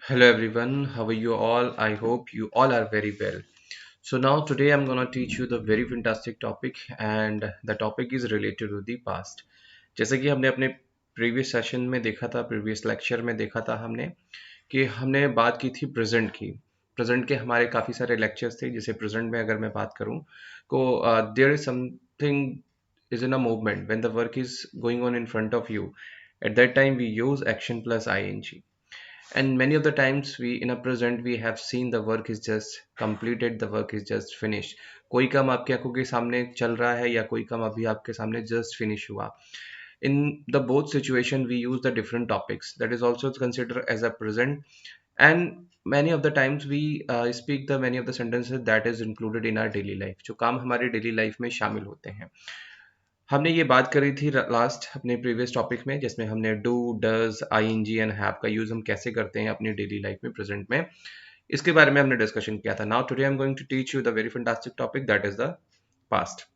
Hello everyone, how are you all? I hope you all are very well. So now today I'm gonna teach you the very fantastic topic and the topic is related to the past. जैसे कि हमने अपने previous session में देखा था, previous lecture में देखा था हमने कि हमने बात की थी प्रेजेंट की। प्रेजेंट के हमारे काफ़ी सारे लेक्चर्स थे, जैसे प्रेजेंट में अगर मैं बात करूँ तो there is something is in a movement when the work is going on in front of you. At that time we use action plus ing, and many of the times we in a present we have seen the work is just completed, the work is just finished. कोई काम आपकी आंखों के सामने चल रहा है या कोई काम अभी आपके सामने just finish हुआ. In the both situation we use the different topics that is also considered as a present, and many of the times we speak the many of the sentences that is included in our daily life, जो काम हमारे daily life में शामिल होते हैं. हमने ये बात करी थी लास्ट अपने प्रीवियस टॉपिक में, जिसमें हमने do, does, ING and have का यूज हम कैसे करते हैं अपनी डेली लाइफ में प्रेजेंट में, इसके बारे में हमने डिस्कशन किया था. Now today I am going to teach you the very fantastic topic that is the past.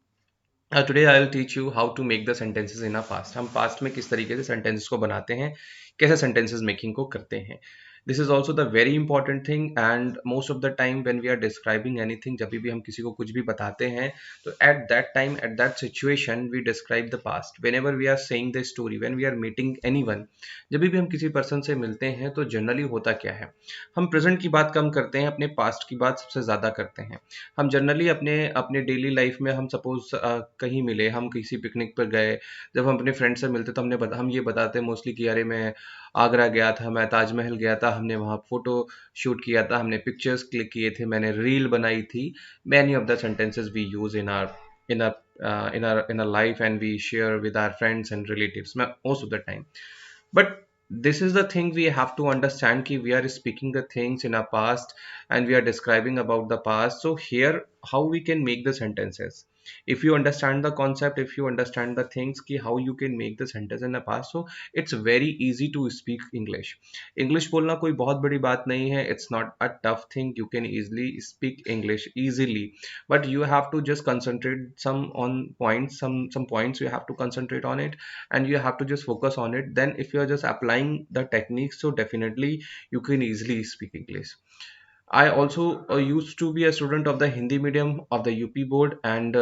Today I will teach you how to make the sentences in a past. हम past में किस तरीके से sentences को बनाते हैं, कैसे sentences making को करते हैं. This is also the very important thing, and most of the time when we are describing anything, जब भी हम किसी को कुछ भी बताते हैं, तो at that time at that situation we describe the past. Whenever we are saying the story, when we are meeting anyone, जब भी हम किसी पर्सन से मिलते हैं तो जनरली होता क्या है, हम प्रेजेंट की बात कम करते हैं, अपने पास्ट की बात सबसे ज़्यादा करते हैं. हम जनरली अपने अपने डेली लाइफ में हम सपोज कहीं मिले, हम किसी पिकनिक पर गए, जब हम अपने फ्रेंड से मिलते तो हम ये बताते हैं मोस्टली कि अरे मैं आगरा गया था, मैं ताजमहल गया था, हमने वहाँ फोटो शूट किया था, हमने पिक्चर्स क्लिक किए थे, मैंने रील बनाई थी. Many of the sentences we use in are in our life, and we share with our friends and relatives most of the time. But this is the thing we have to understand, ki we are speaking the things in our past and we are describing about the past. So here how we can make the sentences, if you understand the concept, if you understand the things ki how you can make the sentence in the past, so it's very easy to speak English. English बोलना कोई बहुत बड़ी बात नहीं है, it's not a tough thing, you can easily speak English easily. But you have to just concentrate some on points, some points you have to concentrate on it, and you have to just focus on it. Then if you are just applying the techniques, so definitely you can easily speak English. I also used to be a student of the Hindi medium of the UP board, and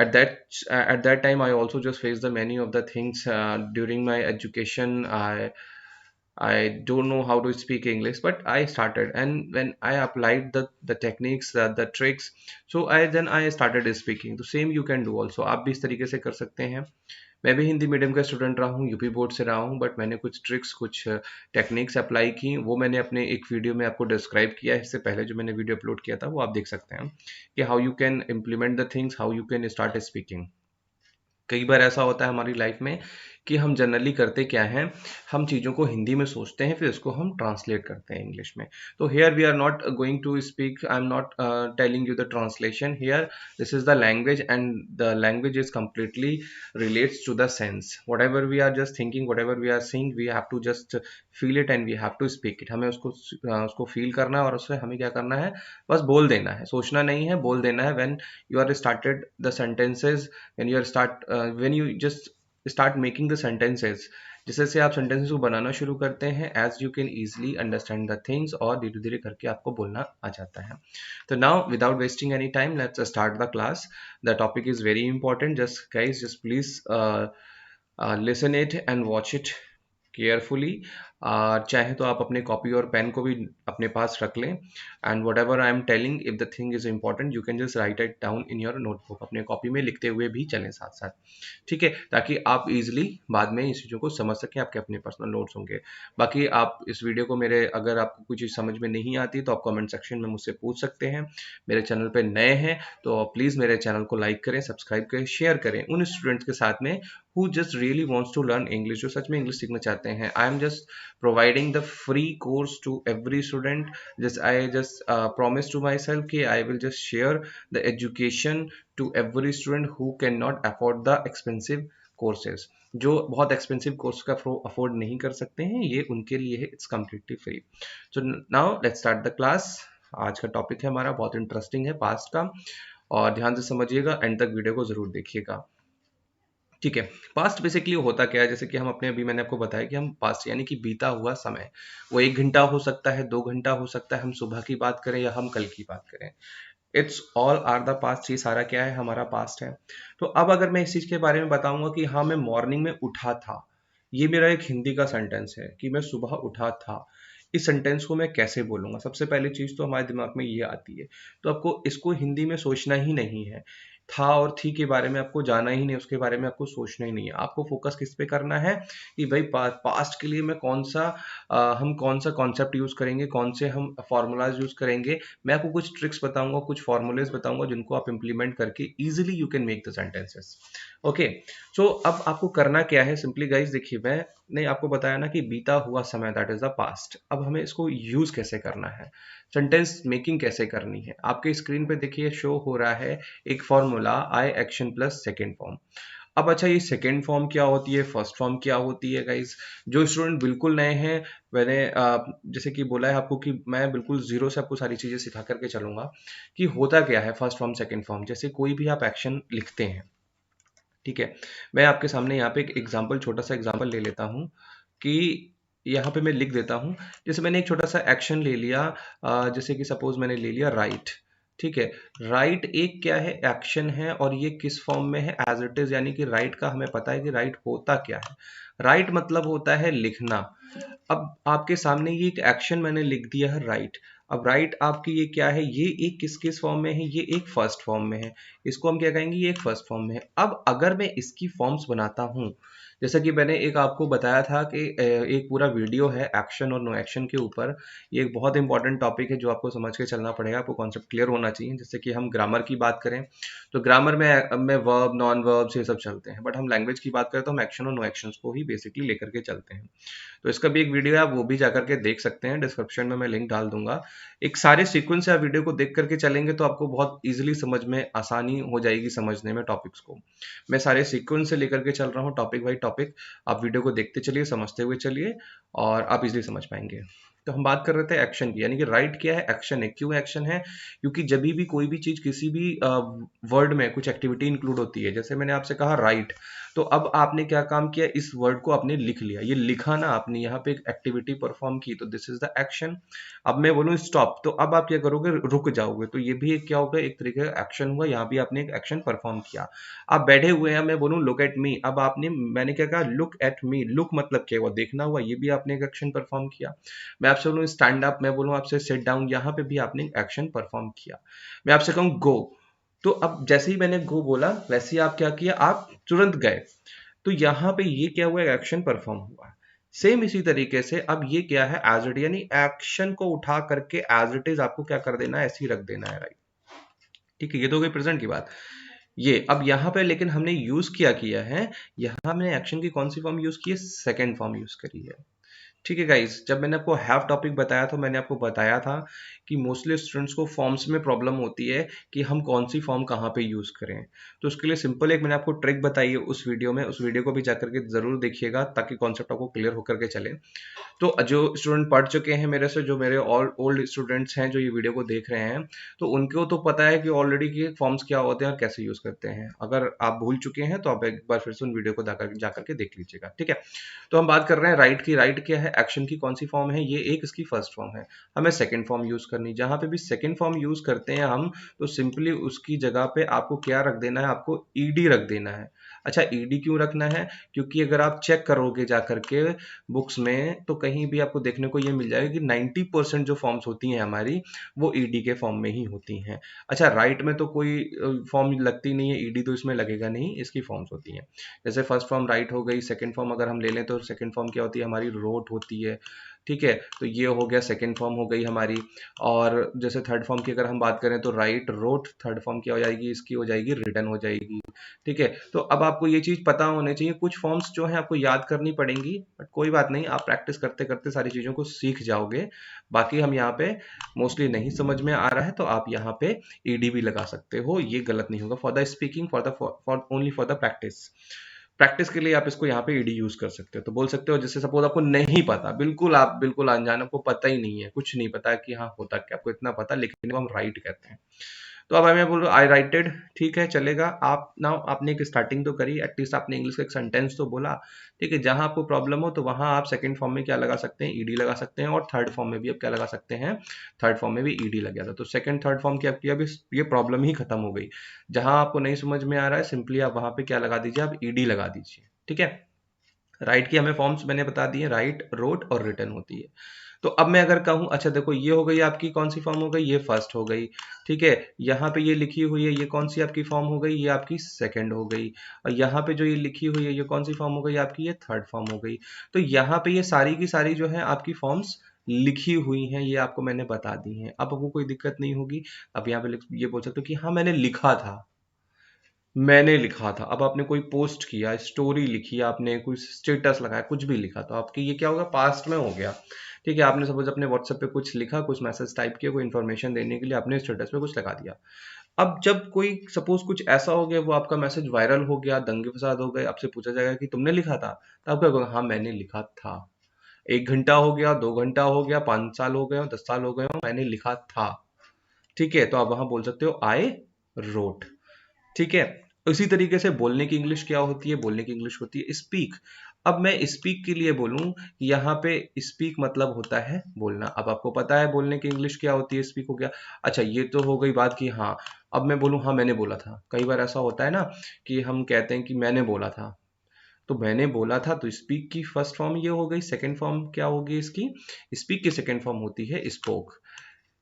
at that time I also just faced the many of the things during my education. I don't know how to speak English, but I started, and when I applied the techniques, the tricks, so I started speaking. The same you can do also. आप भी इस तरीके से कर सकते हैं. मैं भी हिंदी मीडियम का स्टूडेंट रहा हूँ, यूपी बोर्ड से रहा हूँ, बट मैंने कुछ ट्रिक्स, कुछ टेक्निक्स अप्लाई की, वो मैंने अपने एक वीडियो में आपको डिस्क्राइब किया है. इससे पहले जो मैंने वीडियो अपलोड किया था वो आप देख सकते हैं कि how you can implement the things, how you can start speaking. कई बार ऐसा होता है हमारी लाइफ में कि हम जनरली करते क्या हैं, हम चीज़ों को हिंदी में सोचते हैं, फिर उसको हम ट्रांसलेट करते हैं इंग्लिश में. तो here we are not going to speak, I am not telling you the translation here. This is the language, and the language is completely relates to the sense. Whatever we are just thinking, whatever we are seeing, we have to just feel it and we have to speak it. हमें उसको feel करना है और उससे हमें क्या करना है, बस बोल देना है, सोचना नहीं है, बोल देना है. when you are started the sentences, when you just start making the sentences, जैसे से आप सेंटेंसेस को बनाना शुरू करते हैं, as you can easily understand the things, और धीरे धीरे करके आपको बोलना आ जाता है. तो now without wasting any time, let's start the class. The topic is very important. Just guys, just please listen it and watch it carefully. चाहे तो आप अपने कॉपी और पेन को भी अपने पास रख लें, and what ever I am telling, if the thing is important, you can just right it down in your notebook. अपने कॉपी में लिखते हुए भी चलें साथ साथ, ठीक है, ताकि आप इजीली बाद में इस चीज़ों को समझ सकें. आपके अपने पर्सनल नोट्स होंगे. बाकी आप इस वीडियो को, मेरे अगर आपको कुछ चीज़ समझ में नहीं आती तो आप कमेंट सेक्शन में मुझसे पूछ सकते हैं. मेरे चैनल पे नए हैं तो प्लीज़ मेरे चैनल को लाइक करें, सब्सक्राइब करें, शेयर करें उन स्टूडेंट्स के साथ में who just really wants to learn English, जो सच में इंग्लिश सीखना चाहते हैं. I am just providing the free course to every student. I just promise to myself कि I will just share the education to every student who cannot afford the expensive courses. जो बहुत expensive course का afford नहीं कर सकते हैं, ये उनके लिए है. It's completely free. So now let's start the class. आज का टॉपिक है हमारा बहुत इंटरेस्टिंग है, पास्ट का, और ध्यान से समझिएगा, एंड तक वीडियो को जरूर देखिएगा. ठीक है। पास्ट बेसिकली होता क्या है, जैसे कि हम अपने अभी मैंने आपको बताया कि हम पास्ट यानी कि बीता हुआ समय, वो 1 घंटा हो सकता है, 2 घंटा हो सकता है, हम सुबह की बात करें या हम कल की बात करें, it's all are the past. ये सारा क्या है, हमारा पास्ट है। तो अब अगर मैं इस चीज के बारे में बताऊंगा कि हाँ मैं मॉर्निंग में उठा था, ये मेरा एक हिंदी का सेंटेंस है कि मैं सुबह उठा था, इस सेंटेंस को मैं कैसे बोलूंगा? सबसे पहली चीज तो हमारे दिमाग में ये आती है, तो आपको इसको हिंदी में सोचना ही नहीं है। था और थी के बारे में आपको जाना ही नहीं, उसके बारे में आपको सोचना ही नहीं है। आपको फोकस किस पे करना है कि भाई पास्ट के लिए मैं हम कौन सा कॉन्सेप्ट यूज करेंगे, कौन से हम फॉर्मूलाज यूज करेंगे। मैं आपको कुछ ट्रिक्स बताऊंगा, कुछ फॉर्मूलेज बताऊंगा जिनको आप इंप्लीमेंट करके easily you can make the sentences. Okay. So अब आपको करना क्या है, सिंपली गाइज देखिए, मैंने आपको बताया ना कि बीता हुआ समय दैट इज द पास्ट। अब हमें इसको यूज कैसे करना है, सेंटेंस मेकिंग कैसे करनी है, आपके स्क्रीन पे देखिए शो हो रहा है एक फॉर्मूला, आई एक्शन प्लस सेकेंड फॉर्म। अब अच्छा, ये सेकेंड फॉर्म क्या होती है, फर्स्ट फॉर्म क्या होती है गाइज? जो स्टूडेंट बिल्कुल नए हैं, मैंने जैसे कि बोला है आपको कि मैं बिल्कुल जीरो से आपको सारी चीजें सिखा करके चलूंगा कि होता क्या है फर्स्ट फॉर्म सेकेंड फॉर्म। जैसे कोई भी आप एक्शन लिखते हैं, ठीक है, मैं आपके सामने यहाँ पे एक एग्जाम्पल, छोटा सा एग्जाम्पल ले लेता हूँ कि यहाँ पे मैं लिख देता हूँ। जैसे मैंने एक छोटा सा एक्शन ले लिया, जैसे कि सपोज मैंने ले लिया राइट। ठीक है, राइट एक क्या है, एक्शन है, और ये किस फॉर्म में है, एज इट इज। यानी कि राइट का हमें पता है कि राइट होता क्या है। राइट मतलब होता है लिखना। अब आपके सामने ये एक एक्शन मैंने लिख दिया है राइट। अब राइट आपकी ये क्या है, ये एक किस किस फॉर्म में है, ये एक फर्स्ट फॉर्म में है। इसको हम क्या कहेंगे, ये एक फर्स्ट फॉर्म में है। अब अगर मैं इसकी फॉर्म्स बनाता हूँ, जैसा कि मैंने एक आपको बताया था कि एक पूरा वीडियो है एक्शन और नो एक्शन के ऊपर। ये एक बहुत इंपॉर्टेंट टॉपिक है जो आपको समझ के चलना पड़ेगा, आपको कॉन्सेप्ट क्लियर होना चाहिए। जैसे कि हम ग्रामर की बात करें तो ग्रामर में वर्ब नॉन वर्ब्स ये सब चलते हैं, बट हम लैंग्वेज की बात करें तो हम एक्शन और नो एक्शंस को ही बेसिकली लेकर के चलते हैं। तो इसका भी एक वीडियो है, आप वो भी जाकर के देख सकते हैं, डिस्क्रिप्शन में मैं लिंक डाल दूंगा। एक सारे सीक्वेंस से आप वीडियो को देख करके चलेंगे तो आपको बहुत इजीली समझ में आसानी हो जाएगी समझने में टॉपिक्स को। मैं सारे सीक्वेंस से लेकर के चल रहा हूँ, टॉपिक बाई टॉपिक। आप वीडियो को देखते चलिए, समझते हुए चलिए, और आप इजीली समझ पाएंगे। तो हम बात कर रहे थे एक्शन की, यानी कि राइट क्या है, एक्शन है। क्यों एक्शन है? क्योंकि जब भी कोई भी चीज किसी भी वर्ड में कुछ एक्टिविटी इंक्लूड होती है, जैसे मैंने आपसे कहा राइट, तो अब आपने क्या काम किया, इस वर्ड को आपने लिख लिया, ये लिखा ना आपने, यहाँ पे एक एक्टिविटी परफॉर्म की, तो दिस इज द एक्शन। अब मैं बोलूँ स्टॉप, तो अब आप क्या करोगे, रुक जाओगे, तो ये भी एक क्या होगा, एक तरीके का एक्शन हुआ। यहाँ भी आपने एक एक्शन परफॉर्म किया। आप बैठे हुए हैं, मैं बोलूँ लुक एट मी, अब मैंने क्या कहा, लुक एट मी। लुक मतलब क्या हुआ, देखना हुआ, ये भी आपने एक एक्शन परफॉर्म किया। मैं आपसे बोलूँ स्टैंड अप, मैं बोलूँ आपसे सिट डाउन, यहाँ पे भी आपने एक्शन परफॉर्म किया। मैं आपसे कहूँ गो, तो अब जैसे ही मैंने गो बोला वैसे ही आप क्या किया, आप तुरंत गए। तो यहाँ पे ये क्या हुआ, एक्शन परफॉर्म हुआ। सेम इसी तरीके से अब ये क्या है, एज इट, यानी एक्शन को उठा करके एज इट इज आपको क्या कर देना है, ऐसे ही रख देना है, राइट। ठीक है, ये तो हो गई प्रेजेंट की बात। ये अब यहाँ पे लेकिन हमने यूज किया किया है, यहाँ हमने एक्शन की कौन सी फॉर्म यूज की है, सेकेंड फॉर्म यूज करी है। ठीक है गाइस, जब मैंने आपको हैव टॉपिक बताया तो मैंने आपको बताया था कि मोस्टली स्टूडेंट्स को फॉर्म्स में प्रॉब्लम होती है कि हम कौन सी फॉर्म कहाँ पे यूज करें। तो उसके लिए सिंपल एक मैंने आपको ट्रिक बताई है उस वीडियो में, उस वीडियो को भी जाकर के जरूर देखिएगा ताकि कॉन्सेप्ट आपको क्लियर होकर के चले। तो जो स्टूडेंट पढ़ चुके हैं मेरे से, जो मेरे ऑल ओल्ड स्टूडेंट्स हैं जो ये वीडियो को देख रहे हैं, तो उनको तो पता है कि ऑलरेडी कि फॉर्म्स क्या होते हैं और कैसे यूज करते हैं। अगर आप भूल चुके हैं तो आप एक बार फिर से उन वीडियो को जाकर के देख लीजिएगा, ठीक है। तो हम बात कर रहे हैं राइट की। राइट क्या है, एक्शन की कौन सी फॉर्म है, ये एक इसकी फर्स्ट फॉर्म है। हमें सेकंड फॉर्म यूज करनी, जहां पे भी सेकंड फॉर्म यूज करते हैं हम, तो सिंपली उसकी जगह पे आपको क्या रख देना है, आपको ईडी रख देना है। अच्छा, ईडी क्यों रखना है? क्योंकि अगर आप चेक करोगे जा करके बुक्स में तो कहीं भी आपको देखने को ये मिल जाएगा कि 90% जो फॉर्म्स होती हैं हमारी, वो ईडी के फॉर्म में ही होती हैं। अच्छा, राइट में तो कोई फॉर्म लगती नहीं है, ईडी तो इसमें लगेगा नहीं, इसकी फॉर्म्स होती हैं। जैसे फर्स्ट फॉर्म राइट हो गई, सेकंड फॉर्म अगर हम ले लें तो सेकंड फॉर्म क्या होती है हमारी, रोट होती है। ठीक है, तो ये हो गया सेकंड फॉर्म हो गई हमारी। और जैसे थर्ड फॉर्म की अगर हम बात करें तो राइट रोट, थर्ड फॉर्म क्या हो जाएगी, इसकी हो जाएगी रिटन हो जाएगी। ठीक है, तो अब आपको ये चीज पता होनी चाहिए, कुछ फॉर्म्स जो है आपको याद करनी पड़ेंगी, बट कोई बात नहीं, आप प्रैक्टिस करते करते सारी चीजों को सीख जाओगे। बाकी हम यहाँ पे मोस्टली नहीं समझ में आ रहा है तो आप यहाँ पे ईडी भी लगा सकते हो, ये गलत नहीं होगा। For the speaking, for only for the practice, practice के लिए आप इसको यहाँ पे ईडी यूज कर सकते हो। तो बोल सकते हो जैसे सपोज आपको नहीं पता, बिल्कुल आप बिल्कुल अनजान, आपको पता ही नहीं है, कुछ नहीं पता है कि हाँ होता क्या, आपको इतना पता, लेकिन वो हम राइट कहते हैं। तो अब मैं बोल रहा हूँ आई राइटेड, ठीक है चलेगा। आप ना आपने एक स्टार्टिंग तो करी, एटलीस्ट आपने इंग्लिश का एक सेंटेंस तो बोला, ठीक है। जहां आपको प्रॉब्लम हो तो वहां आप सेकंड फॉर्म में क्या लगा सकते हैं, ईडी लगा सकते हैं, और थर्ड फॉर्म में भी आप क्या लगा सकते हैं, थर्ड फॉर्म में भी ईडी लग गया था। तो सेकंड थर्ड फॉर्म की आपकी अभी ये प्रॉब्लम ही खत्म हो गई। जहां आपको नहीं समझ में आ रहा है, सिंपली आप वहां पे क्या लगा दीजिए, आप ईडी लगा दीजिए, ठीक है। राइट की हमें फॉर्म्स मैंने बता दिए, राइट, रोट और रिटन होती है। तो अब मैं अगर कहूँ, अच्छा देखो ये हो गई आपकी कौन सी फॉर्म हो गई, ये फर्स्ट हो गई, ठीक है। यहाँ पे ये लिखी हुई है, ये कौन सी आपकी फॉर्म हो गई, ये आपकी सेकंड हो गई। और यहाँ पे जो ये लिखी हुई है, ये कौन सी फॉर्म हो गई आपकी, ये थर्ड फॉर्म हो गई। तो यहाँ पे ये सारी की सारी जो है आपकी फॉर्म्स लिखी हुई हैं, ये आपको मैंने बता दी हैं। अब आपको कोई दिक्कत नहीं होगी। अब यहाँ पे ये बोल सकते हो कि हाँ मैंने लिखा था, मैंने लिखा था। अब आपने कोई पोस्ट किया, स्टोरी लिखी, आपने कोई स्टेटस लगाया, कुछ भी लिखा, तो आपकी ये क्या होगा, पास्ट में हो गया, ठीक है। आपने सपोज अपने व्हाट्सएप पे कुछ लिखा, कुछ मैसेज टाइप किया, कोई इन्फॉर्मेशन देने के लिए आपने स्टेटस पे कुछ लगा दिया। अब जब कोई सपोज कुछ ऐसा हो गया, वो आपका मैसेज वायरल हो गया, दंगे फसाद हो गए, आपसे पूछा जाएगा कि तुमने लिखा था, तो आप क्या कहोगे, हाँ मैंने लिखा था। 1 घंटा हो गया, 2 घंटा हो गया, 5 साल हो गए, 10 साल हो गए, मैंने लिखा था, ठीक है। तो आप वहां बोल सकते हो आई रोट, ठीक है। इसी तरीके से बोलने की इंग्लिश क्या होती है, बोलने की इंग्लिश होती है स्पीक। अब मैं स्पीक के लिए बोलूं, यहाँ पे स्पीक मतलब होता है बोलना। अब आपको पता है बोलने की इंग्लिश क्या होती है, स्पीक हो गया। अच्छा ये तो हो गई बात कि हाँ, अब मैं बोलूं हाँ मैंने बोला था। कई बार ऐसा होता है ना कि हम कहते हैं कि मैंने बोला था, तो मैंने बोला था, तो स्पीक की फर्स्ट फॉर्म ये हो गई, सेकंड फॉर्म क्या होगी इसकी, स्पीक की सेकंड फॉर्म होती है स्पोक,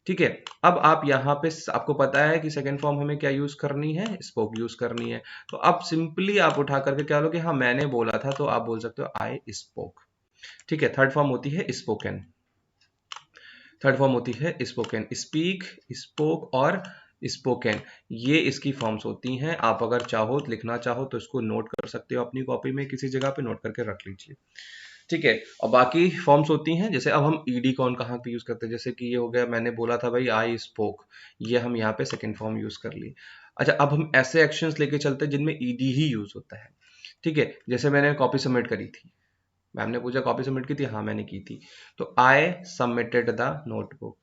ठीक है। अब आप यहाँ पे आपको पता है कि सेकंड फॉर्म हमें क्या यूज करनी है, स्पोक यूज करनी है। तो अब सिंपली आप उठा करके क्या लो कि हाँ मैंने बोला था, तो आप बोल सकते हो आई स्पोक, ठीक है। थर्ड फॉर्म होती है स्पोकन, थर्ड फॉर्म होती है स्पोकन। स्पीक, स्पोक और स्पोकन, ये इसकी फॉर्म्स होती हैं। आप अगर चाहो लिखना चाहो तो इसको नोट कर सकते हो अपनी कॉपी में, किसी जगह पे नोट करके रख लीजिए, ठीक है। और बाकी फॉर्म्स होती हैं, जैसे अब हम ईडी कौन कहाँ पे यूज करते हैं, जैसे कि ये हो गया, मैंने बोला था भाई आई स्पोक, ये हम यहाँ पे सेकंड फॉर्म यूज कर ली। अच्छा अब हम ऐसे एक्शंस लेके चलते हैं जिनमें ईडी ही यूज होता है, ठीक है। जैसे मैंने कॉपी सबमिट करी थी, मैम ने पूछा कॉपी सबमिट की थी, हाँ मैंने की थी, तो आई सबमिटेड द नोटबुक,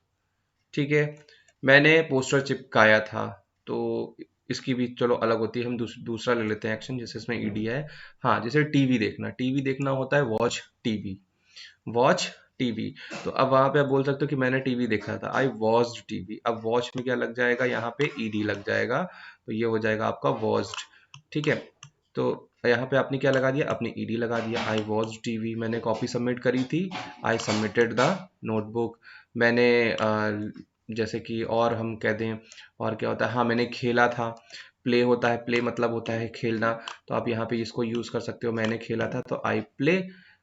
ठीक है। मैंने पोस्टर चिपकाया था, तो इसकी भी चलो अलग होती है, हम दूसरा ले लेते हैं एक्शन, जैसे इसमें ईडी है। हाँ जैसे टीवी देखना, टीवी देखना होता है वॉच टीवी, वॉच टीवी। तो अब वहां पे आप बोल सकते हो कि मैंने टीवी देखा था, आई वॉच्ड टीवी। अब वॉच में क्या लग जाएगा, यहाँ पे ईडी लग जाएगा, तो ये हो जाएगा आपका वॉच्ड, ठीक है। तो यहाँ पे आपने क्या लगा दिया, अपनी ईडी लगा दिया, आई वॉच टीवी। मैंने कॉपी सबमिट करी थी, आई सबमिटेड द नोटबुक। मैंने जैसे कि और हम कह दें, और क्या होता है, हाँ मैंने खेला था, प्ले होता है, प्ले मतलब होता है खेलना, तो आप यहाँ पे इसको यूज कर सकते हो, मैंने खेला था, तो आई प्ले।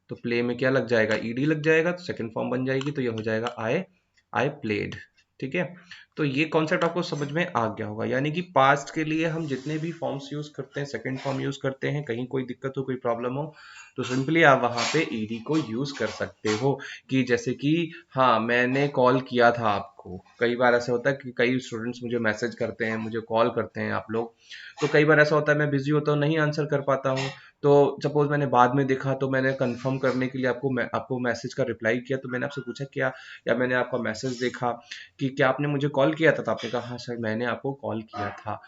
तो प्ले में क्या लग जाएगा, ईडी लग जाएगा, तो सेकंड फॉर्म बन जाएगी, तो ये हो जाएगा आई प्लेड, ठीक है। तो ये कॉन्सेप्ट आपको समझ में आ गया होगा। यानी कि पास्ट के लिए हम जितने भी फॉर्म्स यूज करते हैं, सेकंड फॉर्म यूज करते हैं, कहीं कोई दिक्कत हो, कोई प्रॉब्लम हो, तो सिंपली आप वहां पे ईडी को यूज कर सकते हो। कि जैसे कि हाँ मैंने कॉल किया था आपको, कई बार ऐसा होता है कि कई स्टूडेंट्स मुझे मैसेज करते हैं, मुझे कॉल करते हैं आप लोग, तो कई बार ऐसा होता है मैं बिजी होता हूँ, नहीं आंसर कर पाता हूँ। तो सपोज मैंने बाद में देखा, तो मैंने कंफर्म करने के लिए आपको मैसेज का रिप्लाई किया, तो मैंने आपसे पूछा क्या, या मैंने आपका मैसेज देखा कि क्या आपने मुझे कॉल किया था, तो आपने कहा हाँ सर मैंने आपको कॉल किया था।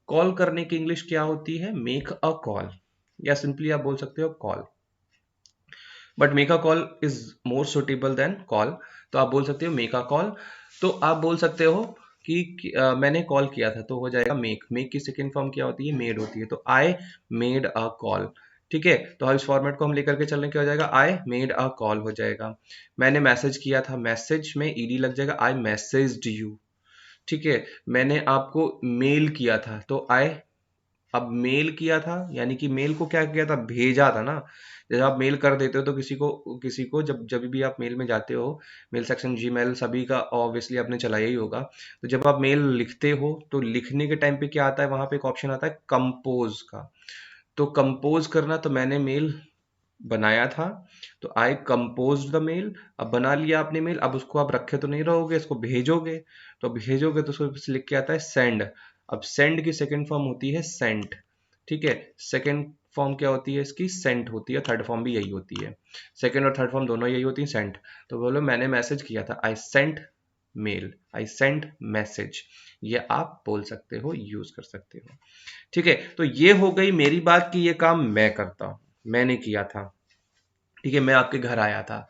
कॉल करने की इंग्लिश क्या होती है, मेक अ कॉल, या सिंपली आप बोल सकते हो call, but make a call is more suitable than call. तो आप बोल सकते हो मेक अ कॉल। तो आप बोल सकते हो कि मैंने कॉल किया था, तो हो जाएगा मेक। मेक की सेकेंड फॉर्म क्या होती है, मेड होती है, तो आई मेड अ कॉल, ठीक है। तो इस फॉर्मेट को हम लेकर के चलने क्या हो जाएगा, आई मेड अ कॉल हो जाएगा। मैंने मैसेज किया था, मैसेज में ईडी लग जाएगा, आई मैसेज्ड यू, ठीक है। मैंने आपको मेल किया था, तो आई, अब मेल किया था यानी कि मेल को क्या किया था, भेजा था ना। जैसे आप मेल कर देते हो तो किसी को जब जब भी आप मेल में जाते हो, मेल सेक्शन जीमेल सभी का ऑब्वियसली आपने चलाया ही होगा, तो जब आप मेल लिखते हो तो लिखने के टाइम पे क्या आता है, वहां पे एक ऑप्शन आता है कंपोज का। तो कंपोज करना, तो मैंने मेल बनाया था, तो आई कंपोज द मेल। अब बना लिया आपने मेल, अब उसको आप रखे तो नहीं रहोगे, इसको भेजोगे। तो भेजोगे तो उसको लिख के आता है सेंड। अब सेंड की सेकंड फॉर्म होती है सेंट, ठीक है। सेकंड फॉर्म क्या होती है इसकी, सेंट होती है। थर्ड फॉर्म भी यही होती है, सेकंड और थर्ड फॉर्म दोनों यही होती है, सेंट। तो बोलो मैंने मैसेज किया था, I sent mail, I sent message, ये आप बोल सकते हो, यूज कर सकते हो। ठीक है, तो ये हो गई मेरी बात कि ये काम मैं करता हूं, मैंने किया था। ठीक है, मैं आपके घर आया था,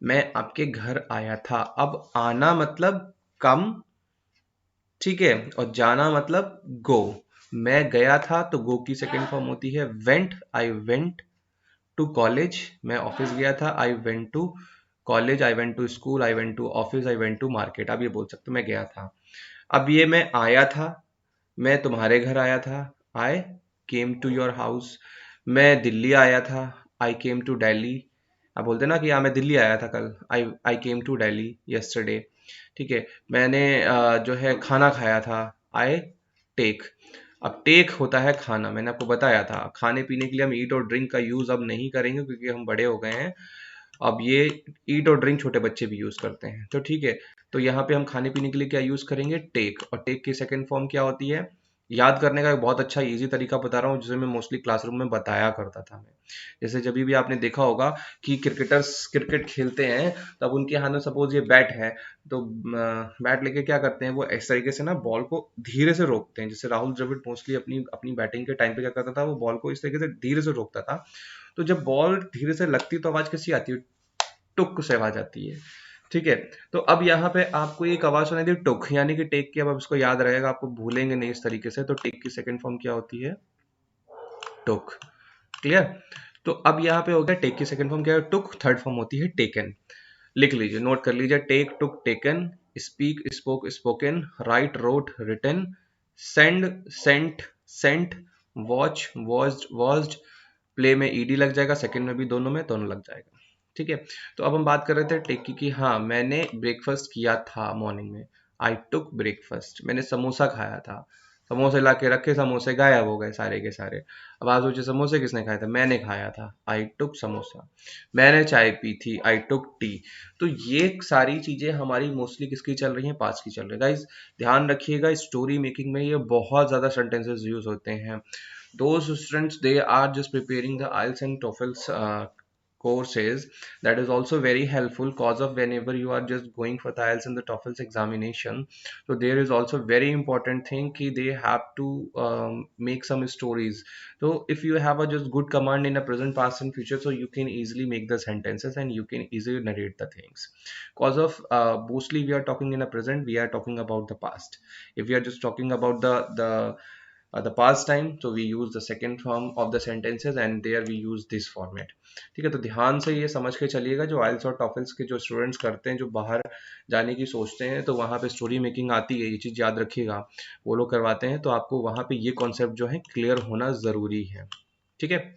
मैं आपके घर आया था। अब आना मतलब कम, ठीक है, और जाना मतलब गो। मैं गया था तो गो की सेकंड फॉर्म होती है went, I went to college. मैं ऑफिस गया था, I went to college, I went to school, I went to office, I went to market. आप ये बोल सकते हो मैं गया था। अब ये मैं आया था, मैं तुम्हारे घर आया था, आई केम टू योर हाउस। मैं दिल्ली आया था, आई केम टू दिल्ली। आप बोलते ना कि हाँ मैं दिल्ली आया था कल, आई आई केम टू दिल्ली यस्टरडे। ठीक है, मैंने जो है खाना खाया था, आई टेक। अब टेक होता है खाना, मैंने आपको बताया था। खाने पीने के लिए हम ईट और ड्रिंक का यूज अब नहीं करेंगे क्योंकि हम बड़े हो गए हैं। अब ये ईट और ड्रिंक छोटे बच्चे भी यूज करते हैं, तो ठीक है। तो यहाँ पे हम खाने पीने के लिए क्या यूज करेंगे, टेक। और टेक की सेकंड फॉर्म क्या होती है, याद करने का एक बहुत अच्छा इजी तरीका बता रहा हूँ, जिसे मैं मोस्टली क्लासरूम में बताया करता था मैं। जैसे जब भी आपने देखा होगा कि क्रिकेटर्स क्रिकेट खेलते हैं, तब उनके हाथ में सपोज ये बैट है, तो बैट लेके क्या करते हैं, वो इस तरीके से ना बॉल को धीरे से रोकते हैं। जैसे राहुल द्रविड़ मोस्टली अपनी अपनी बैटिंग के टाइम पे क्या करता था, वो बॉल को इस तरीके से धीरे से रोकता था। तो जब बॉल धीरे से लगती तो आवाज कैसी आती है, टुक से आवाज आती है। ठीक है, तो अब यहाँ पे आपको एक आवाज सुनाई दी टुक, यानी कि टेक की। अब इसको याद रहेगा, आपको भूलेंगे नहीं इस तरीके से। तो टेक की सेकंड फॉर्म क्या होती है, टुक। क्लियर। तो अब यहाँ पे हो गया टेक की सेकंड फॉर्म क्या है, टुक। थर्ड फॉर्म होती है टेकन। लिख लीजिए, नोट कर लीजिए, take took taken, speak spoke spoken, write wrote written, send sent sent, watch watched watched. Play में ईडी लग जाएगा, सेकंड में भी दोनों में दोनों लग जाएगा। ठीक है, तो अब हम बात कर रहे थे टेक की हाँ मैंने ब्रेकफास्ट किया था मॉर्निंग में, आई टुक ब्रेकफास्ट। मैंने समोसा खाया था, समोसे ला के रखे, समोसे गायब हो गए सारे के सारे। अब आप सोचिए समोसे किसने खाया था, मैंने खाया था, आई टुक समोसा। मैंने चाय पी थी, आई टुक टी। तो ये सारी चीजें हमारी मोस्टली किसकी चल रही हैं, पास्ट की चल रही है। गाइस ध्यान रखिएगा, स्टोरी मेकिंग में ये बहुत ज्यादा सेंटेंसेस यूज होते हैं। Those students, they are just preparing the IELTS and TOEFLs courses. That is also very helpful cause of whenever you are just going for the IELTS and the TOEFLs examination. So there is also very important thing कि they have to make some stories. So if you have a just good command in a present, past and future, so you can easily make the sentences and you can easily narrate the things. Cause of mostly we are talking in a present, we are talking about the past. If we are just talking about the past time, so we use the second form of the sentences and there we use this format. ठीक है, तो ध्यान से ये समझ के चलिएगा, जो आइल्स और टॉफल्स के जो स्टूडेंट्स करते हैं, जो बाहर जाने की सोचते हैं, तो वहाँ पे स्टोरी मेकिंग आती है, ये चीज़ याद रखिएगा। वो लोग करवाते हैं, तो आपको वहाँ पे ये कॉन्सेप्ट जो है क्लियर होना ज़रूरी है। ठीक है,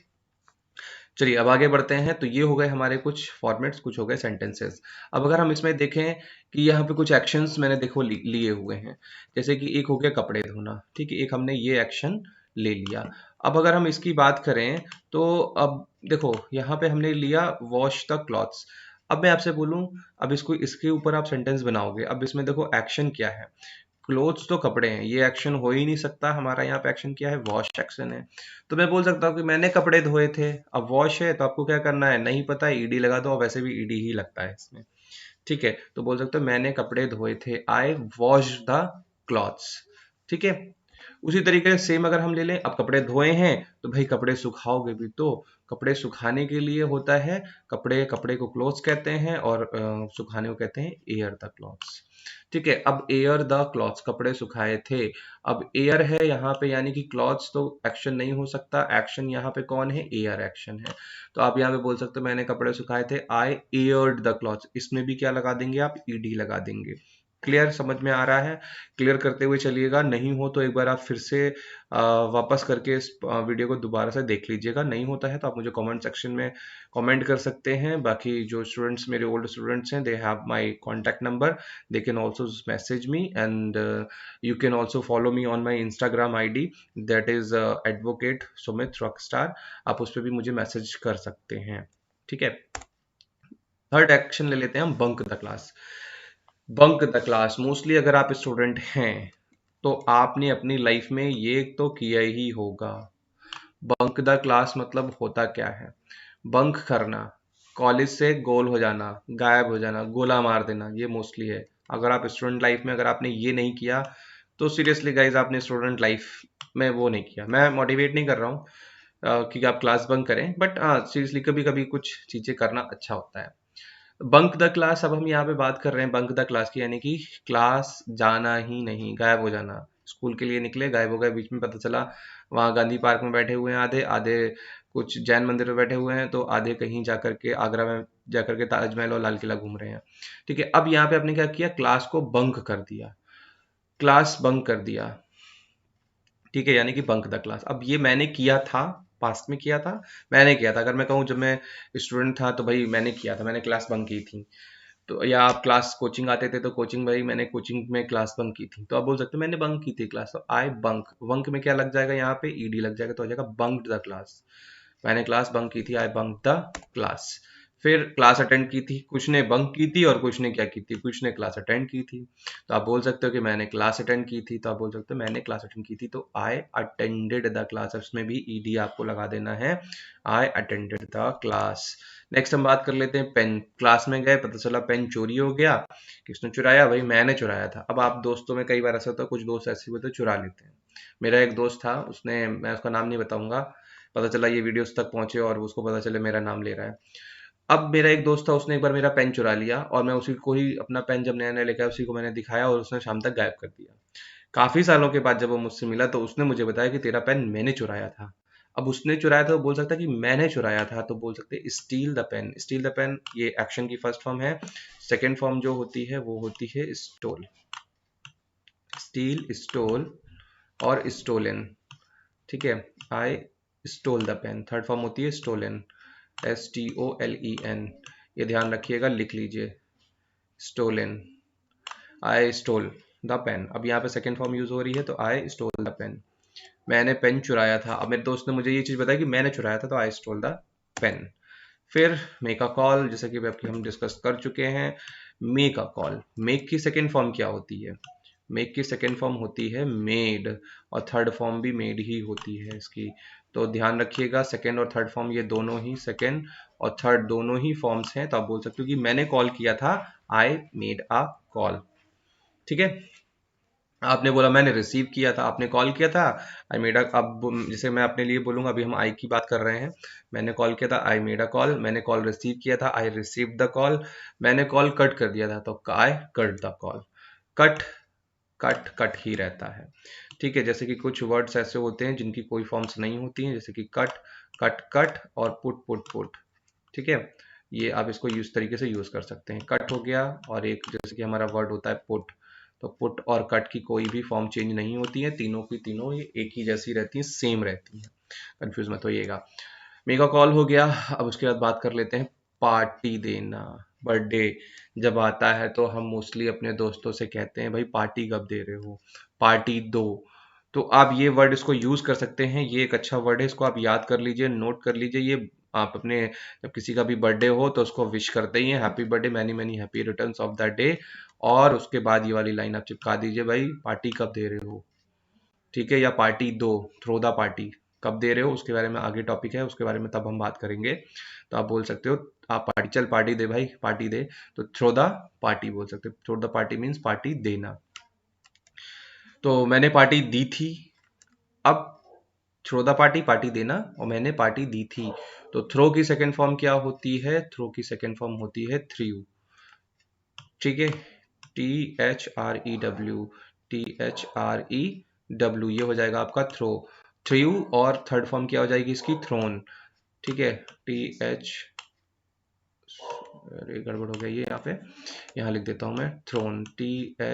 चलिए अब आगे बढ़ते हैं। तो ये हो गए हमारे कुछ फॉर्मेट्स, कुछ हो गए सेंटेंसेस। अब अगर हम इसमें देखें कि यहाँ पे कुछ एक्शंस मैंने देखो लिए हुए हैं, जैसे कि एक हो गया कपड़े धोना, ठीक है, एक हमने ये एक्शन ले लिया। अब अगर हम इसकी बात करें तो अब देखो यहाँ पे हमने लिया वॉश द क्लॉथ्स। अब मैं आपसे बोलूं, अब इसको इसके ऊपर आप सेंटेंस बनाओगे। अब इसमें देखो एक्शन क्या है, क्लोथ्स तो कपड़े हैं, ये एक्शन हो ही नहीं सकता। हमारा यहाँ पे एक्शन क्या है, वॉश एक्शन है। तो मैं बोल सकता हूँ कि मैंने कपड़े धोए थे। अब वॉश है तो आपको क्या करना है, नहीं पता है, ईडी लगा दो, वैसे भी ईडी ही लगता है इसमें। ठीक है, तो बोल सकते हो मैंने कपड़े धोए थे, आई वॉश द क्लॉथ्स। ठीक है, उसी तरीके से सेम अगर हम ले लें, अब कपड़े धोए हैं तो भाई कपड़े सुखाओगे भी तो। कपड़े सुखाने के लिए होता है, कपड़े कपड़े को क्लोथ्स कहते हैं और सुखाने को कहते हैं एयर द क्लॉथ्स। ठीक है, अब एयर द क्लॉथ्स, कपड़े सुखाए थे। अब एयर है यहाँ पे, यानी कि क्लॉथ्स तो एक्शन नहीं हो सकता, एक्शन यहाँ पे कौन है, एयर एक्शन है। तो आप यहाँ पे बोल सकते हो मैंने कपड़े सुखाए थे, आई एयर्ड द क्लॉथ्स। इसमें भी क्या लगा देंगे आप, ईडी लगा देंगे। क्लियर, समझ में आ रहा है। क्लियर करते हुए चलिएगा, नहीं हो तो एक बार आप फिर से वापस करके इस वीडियो को दोबारा से देख लीजिएगा। नहीं होता है तो आप मुझे कमेंट सेक्शन में कमेंट कर सकते हैं। बाकी जो स्टूडेंट्स मेरे ओल्ड स्टूडेंट्स हैं, they have my contact number, they can also message me and you can also follow me on my Instagram ID, that is advocate Sumit Rockstar. आप उस पर भी मुझे मैसेज कर सकते हैं। ठीक है, थर्ड एक्शन ले लेते हैं हम, bunk the class. Bunk the class, mostly अगर आप स्टूडेंट हैं तो आपने अपनी लाइफ में ये तो किया ही होगा। बंक द क्लास मतलब होता क्या है, बंक करना, कॉलेज से गोल हो जाना, गायब हो जाना, गोला मार देना, ये मोस्टली है। अगर आप स्टूडेंट लाइफ में अगर आपने ये नहीं किया तो सीरियसली गाइज आपने स्टूडेंट लाइफ में वो नहीं किया। मैं मोटिवेट नहीं कर रहा हूँ कि आप क्लास बंक करें, बट हाँ सीरियसली कभी कभी कुछ चीज़ें करना अच्छा होता है। बंक द क्लास, अब हम यहाँ पे बात कर रहे हैं बंक द क्लास की, यानी कि क्लास जाना ही नहीं, गायब हो जाना। स्कूल के लिए निकले, गायब हो गए, बीच में पता चला वहाँ गांधी पार्क में बैठे हुए हैं, आधे आधे कुछ जैन मंदिर में बैठे हुए हैं, तो आधे कहीं जाकर के आगरा में जाकर के ताजमहल और लाल किला घूम रहे हैं। ठीक है, अब यहाँ पे आपने क्या किया, क्लास को बंक कर दिया, क्लास बंक कर दिया। ठीक है, यानी कि बंक द क्लास। अब ये मैंने किया था, पास्ट में किया था, मैंने किया था। अगर मैं कहूँ जब मैं स्टूडेंट था तो भाई मैंने किया था, मैंने क्लास बंक की थी। तो या आप क्लास कोचिंग आते थे तो कोचिंग, भाई मैंने कोचिंग में क्लास बंक की थी, तो आप बोल सकते हो मैंने बंक की थी क्लास। तो आई बंक, बंक में क्या लग जाएगा, यहाँ पे ईडी लग जाएगा, तो हो जाएगा बंक्ड द क्लास। मैंने क्लास बंक की थी, आई बंक द क्लास। फिर क्लास अटेंड की थी, कुछ ने बंक की थी और कुछ ने क्या की थी, कुछ ने क्लास अटेंड की थी। तो आप बोल सकते हो कि मैंने क्लास अटेंड की थी, तो आप बोल सकते हो मैंने क्लास अटेंड की थी, तो आई अटेंडेड द क्लास, उसमें भी ईडी आपको लगा देना है, I attended the class. Next हम बात कर लेते हैं पेन। क्लास में गए, पता चला पेन चोरी हो गया। किसने चुराया, भाई मैंने चुराया था। अब आप दोस्तों में कई बार ऐसा होता है, कुछ दोस्त ऐसे होते चुरा लेते हैं। मेरा एक दोस्त था, उसने, मैं उसका नाम नहीं बताऊंगा, पता चला ये वीडियोस तक पहुंचे और उसको पता चले मेरा नाम ले रहा है। अब मेरा एक दोस्त था, उसने एक बार मेरा पेन चुरा लिया और मैं उसी को ही, अपना पेन जब नया नया लेकर आया उसी को मैंने दिखाया और उसने शाम तक गायब कर दिया। काफी सालों के बाद जब वो मुझसे मिला तो उसने मुझे बताया कि तेरा पेन मैंने चुराया था। अब उसने चुराया था तो बोल सकता है कि मैंने चुराया था, तो बोल सकते हैं steal the pen. Steal the pen ये एक्शन की फर्स्ट फॉर्म है। सेकेंड फॉर्म जो होती है वो होती है स्टोल, स्टील, स्टोल और स्टोलन। ठीक है, I stole the pen. Third form होती है स्टोलन, STOLEN। ये ध्यान रखिएगा, लिख लीजिए, stolen, I stole the pen. अब यहाँ पे सेकेंड फॉर्म यूज हो रही है, तो आई स्टोल द पेन, मैंने पेन चुराया था। अब मेरे दोस्त ने मुझे ये चीज बताई कि मैंने चुराया था, तो आई स्टोल द पेन। फिर मेक अ कॉल, जैसे कि अभी हम डिस्कस कर चुके हैं, मेक अ कॉल। मेक की सेकेंड फॉर्म क्या होती है, मेक की सेकेंड फॉर्म होती है मेड, और थर्ड फॉर्म भी मेड ही होती है इसकी। तो ध्यान रखिएगा, सेकेंड और थर्ड फॉर्म ये दोनों ही, सेकेंड और थर्ड दोनों ही फॉर्म्स हैं। तो आप बोल सकते हो कि मैंने कॉल किया था, आई मेड अ कॉल। ठीक है, आपने बोला मैंने रिसीव किया था, आपने कॉल किया था, आई मेड अ। अब जैसे मैं अपने लिए बोलूंगा, अभी हम आई की बात कर रहे हैं, मैंने कॉल किया था, आई मेड अ कॉल। मैंने कॉल रिसीव किया था, आई रिसीव द कॉल। मैंने कॉल कट कर दिया था, तो I cut the call. Cut, cut cut ही रहता है। ठीक है, जैसे कि कुछ वर्ड्स ऐसे होते हैं जिनकी कोई फॉर्म्स नहीं होती हैं, जैसे कि कट, कट कट और पुट पुट पुट। ठीक है, ये आप इसको यूज तरीके से यूज कर सकते हैं। कट हो गया, और एक जैसे कि हमारा वर्ड होता है पुट, तो पुट और कट की कोई भी फॉर्म चेंज नहीं होती है, तीनों की तीनों ये एक ही जैसी रहती हैं, सेम रहती हैं, कंफ्यूज मत होइएगा। मेगा कॉल हो गया। अब उसके बाद बात कर लेते हैं पार्टी देना। बर्थडे जब आता है तो हम मोस्टली अपने दोस्तों से कहते हैं भाई पार्टी कब दे रहे हो, पार्टी दो। तो आप ये वर्ड इसको यूज कर सकते हैं, ये एक अच्छा वर्ड है, इसको आप याद कर लीजिए, नोट कर लीजिए। ये आप अपने, जब किसी का भी बर्थडे हो तो उसको विश करते ही हैं, happy birthday, many many happy returns of the day, और उसके बाद ये वाली लाइन आप चिपका दीजिए, भाई पार्टी कब दे रहे हो। ठीक है, या पार्टी दो, थ्रो द पार्टी, कब दे रहे हो उसके बारे में आगे टॉपिक है, उसके बारे में तब हम बात करेंगे। तो आप बोल सकते हो, आप पार्टी, चल पार्टी दे भाई, पार्टी दे, तो थ्रो द पार्टी बोल सकते हो। Throw the party means party देना। तो मैंने पार्टी दी थी, अब थ्रो द पार्टी, पार्टी देना, और मैंने पार्टी दी थी। तो थ्रो की सेकेंड फॉर्म क्या होती है, थ्रो की सेकेंड फॉर्म होती है थ्रू। ठीक है, THREW, THREW, ये हो जाएगा आपका थ्रो, थ्रू। और थर्ड फॉर्म क्या हो जाएगी इसकी, थ्रोन। ठीक है, TH, अरे गड़बड़ हो गया ये यहाँ पे, यहाँ लिख देता हूँ मैं, थ्रोन, THROWN,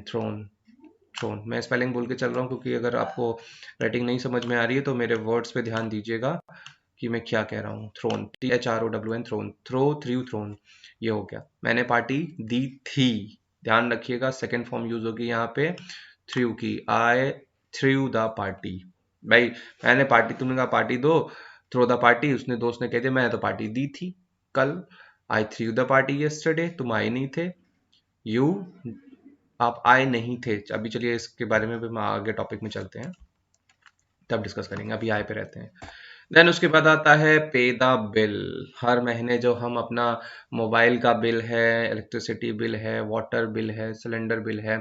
थ्रोन, थ्रोन। मैं स्पेलिंग बोल के चल रहा हूँ क्योंकि अगर आपको राइटिंग नहीं समझ में आ रही है तो मेरे वर्ड्स पे ध्यान दीजिएगा कि मैं क्या कह रहा हूँ। Thrown, THROWN, thrown, throw, through, thrown, ये हो गया। मैंने पार्टी दी थी, ध्यान रखिएगा, सेकेंड फॉर्म यूज होगी यहाँ पे थ्रू की, आई थ्रू द पार्टी। भाई मैंने पार्टी, तुमने कहा पार्टी दो, थ्रो द पार्टी, उसने, दोस्त ने कह दिया मैंने तो पार्टी दी थी कल, आई थ्रू द पार्टी यस्टरडे, तुम आए नहीं थे, यू, आप आए नहीं थे। अभी चलिए इसके बारे में भी हम आगे टॉपिक में चलते हैं, तब डिस्कस करेंगे, अभी आए पे रहते हैं। देन उसके बाद आता है पे द बिल। हर महीने जो हम अपना मोबाइल का बिल है, इलेक्ट्रिसिटी बिल है, वाटर बिल है, सिलेंडर बिल है,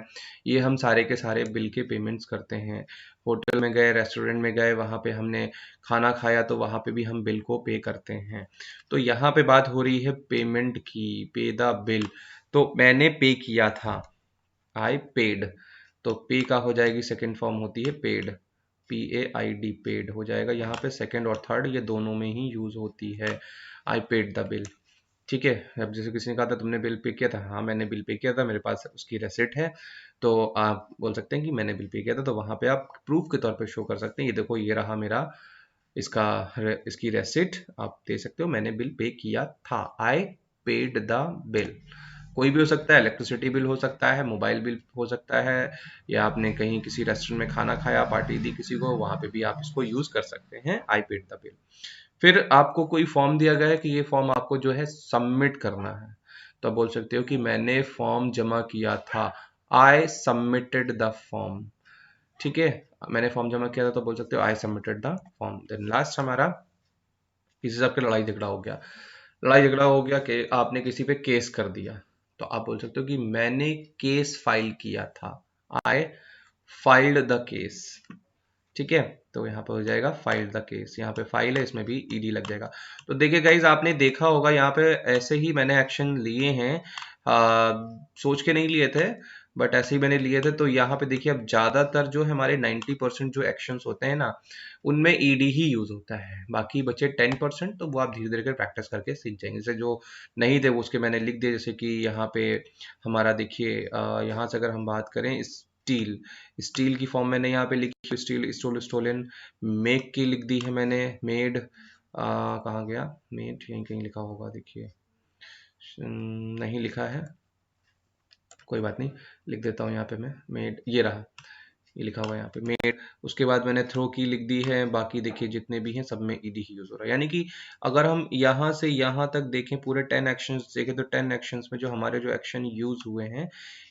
ये हम सारे के सारे बिल के पेमेंट्स करते हैं। होटल में गए, रेस्टोरेंट में गए, वहाँ पे हमने खाना खाया तो वहाँ पे भी हम बिल को पे करते हैं। तो यहाँ पे बात हो रही है पेमेंट की, पे द बिल। तो मैंने पे किया था, आई पेड। तो पे का हो जाएगी, सेकंड फॉर्म होती है पेड, PAID, पेड हो जाएगा। यहाँ पे सेकंड और थर्ड ये दोनों में ही यूज होती है, आई पेड द बिल। ठीक है। अब जैसे किसी ने कहा था तुमने बिल पे किया था, हाँ मैंने बिल पे किया था, मेरे पास उसकी रेसिट है। तो आप बोल सकते हैं कि मैंने बिल पे किया था, तो वहां पे आप प्रूफ के तौर पे शो कर सकते हैं, ये देखो ये रहा मेरा इसका इसकी रेसिट, आप दे सकते हो, मैंने बिल पे किया था, आई पेड द बिल। कोई भी हो सकता है, इलेक्ट्रिसिटी बिल हो सकता है, मोबाइल बिल हो सकता है, या आपने कहीं किसी रेस्टोरेंट में खाना खाया, पार्टी दी किसी को, वहां पे भी आप इसको यूज कर सकते हैं, आई पेड द बिल। फिर आपको कोई फॉर्म दिया गया है कि ये फॉर्म आपको जो है सबमिट करना है, तो आप बोल सकते हो कि मैंने फॉर्म जमा किया था, आई सबमिटेड द फॉर्म। ठीक है। मैंने फॉर्म जमा किया था तो बोल सकते हो I submitted the form. Then last हमारा, किसी से आपके लड़ाई झगड़ा हो गया, लड़ाई झगड़ा हो गया कि आपने किसी पे केस कर दिया, तो आप बोल सकते हो कि मैंने केस फाइल किया था, आई फाइल्ड द केस। ठीक है। तो यहाँ पे हो जाएगा फाइल द केस, यहाँ पे फाइल है, इसमें भी ईडी लग जाएगा। तो देखिए गाइज, आपने देखा होगा यहाँ पे ऐसे ही मैंने एक्शन लिए हैं, सोच के नहीं लिए थे, बट ऐसे ही मैंने लिए थे। तो यहाँ पे देखिए, अब ज्यादातर जो हमारे 90% जो एक्शंस होते हैं ना, उनमें ईडी ही यूज होता है, बाकी बचे 10%, तो वो आप धीरे धीरे कर प्रैक्टिस करके सीख जाएंगे। जैसे जो नहीं थे वो उसके मैंने लिख दिए, जैसे कि यहाँ पे हमारा देखिए, यहाँ से अगर हम बात करें, स्टील, स्टील की फॉर्म मैंने यहाँ पे लिखी, स्टील, स्टोल, स्टोलन। मेक की लिख दी है मैंने, मेड, कहाँ गया मेड, यहीं कहीं लिखा होगा, देखिए नहीं लिखा है, कोई बात नहीं, लिख देता हूँ यहाँ पे मैं, मेड, ये रहा, ये लिखा हुआ है यहाँ पे मेड। उसके बाद मैंने थ्रो की लिख दी है, बाकी देखिए जितने भी हैं सब में ईडी ही यूज हो रहा है। यानी कि अगर हम यहाँ से यहाँ तक देखें, पूरे 10 एक्शंस देखें, तो 10 एक्शंस में जो हमारे जो एक्शन यूज हुए हैं,